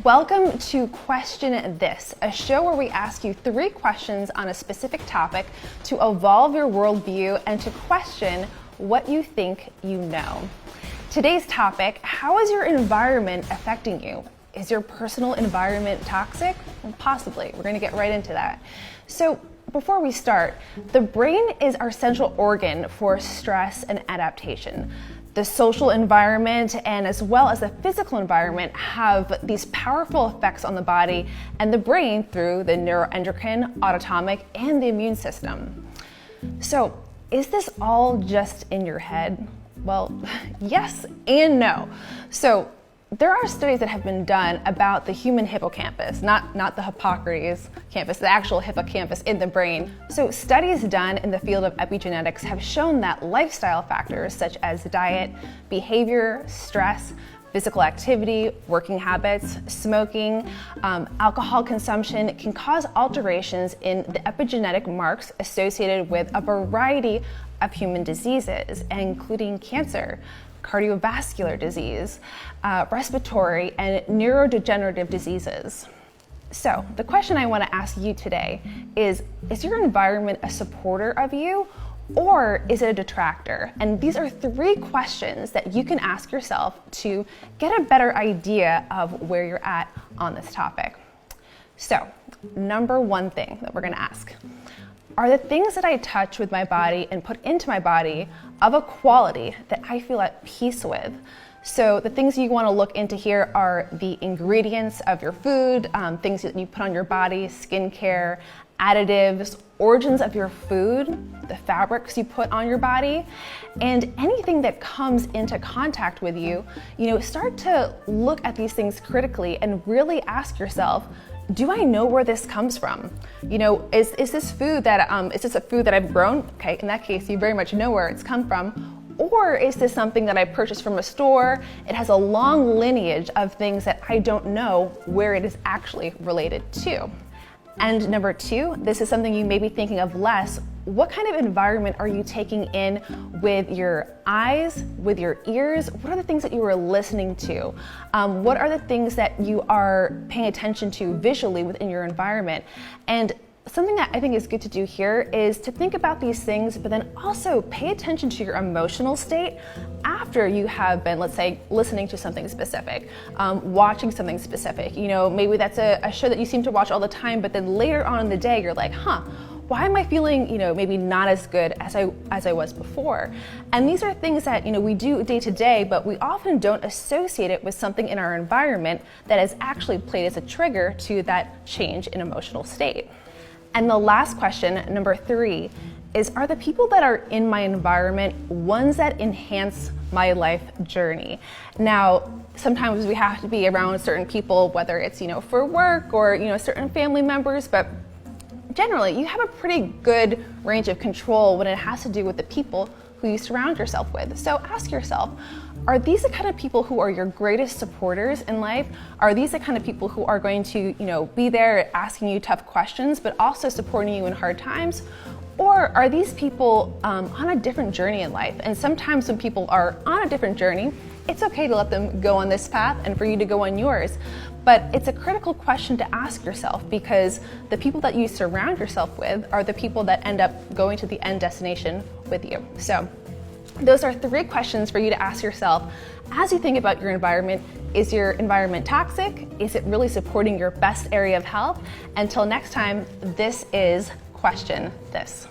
Welcome to Question This, a show where we ask you 3 questions on a specific topic to evolve your worldview and to question what you think you know. Today's topic: how is your environment affecting you? Is your personal environment toxic? Well, possibly. We're going to get right into that. So before we start, the brain is our central organ for stress and adaptation. The social environment and as well as the physical environment have these powerful effects on the body and the brain through the neuroendocrine, autonomic, and the immune system. So, is this all just in your head? Well, yes and no. So, there are studies that have been done about the human hippocampus, not the Hippocrates campus, the actual hippocampus in the brain. So studies done in the field of epigenetics have shown that lifestyle factors such as diet, behavior, stress, physical activity, working habits, smoking, alcohol consumption can cause alterations in the epigenetic marks associated with a variety of human diseases, including cancer, cardiovascular disease, respiratory, and neurodegenerative diseases. So the question I want to ask you today is your environment a supporter of you, or is it a detractor? And these are 3 questions that you can ask yourself to get a better idea of where you're at on this topic. So, number 1 thing that we're going to ask: are the things that I touch with my body and put into my body of a quality that I feel at peace with? So the things you want to look into here are the ingredients of your food, things that you put on your body, skincare, additives, origins of your food, the fabrics you put on your body, and anything that comes into contact with you. Start to look at these things critically and really ask yourself, do I know where this comes from? Is this food that is this a food that I've grown? Okay, in that case, you very much know where it's come from. Or is this something that I purchased from a store? It has a long lineage of things that I don't know where it is actually related to. And number 2, this is something you may be thinking of less. What kind of environment are you taking in with your eyes, with your ears? What are the things that you are listening to? What are the things that you are paying attention to visually within your environment? And something that I think is good to do here is to think about these things, but then also pay attention to your emotional state after you have been, let's say, listening to something specific, watching something specific. Maybe that's a show that you seem to watch all the time, but then later on in the day, you're like, why am I feeling, maybe not as good as I was before? And these are things that, we do day to day, but we often don't associate it with something in our environment that has actually played as a trigger to that change in emotional state. And the last question, number 3, is: are the people that are in my environment ones that enhance my life journey? Now, sometimes we have to be around certain people, whether it's, for work or, certain family members, but generally you have a pretty good range of control when it has to do with the people who you surround yourself with. So ask yourself, are these the kind of people who are your greatest supporters in life? Are these the kind of people who are going to, be there asking you tough questions, but also supporting you in hard times? Or are these people on a different journey in life? And sometimes when people are on a different journey, it's okay to let them go on this path and for you to go on yours. But it's a critical question to ask yourself, because the people that you surround yourself with are the people that end up going to the end destination with you. So those are 3 questions for you to ask yourself as you think about your environment. Is your environment toxic? Is it really supporting your best area of health? Until next time, this is Question This.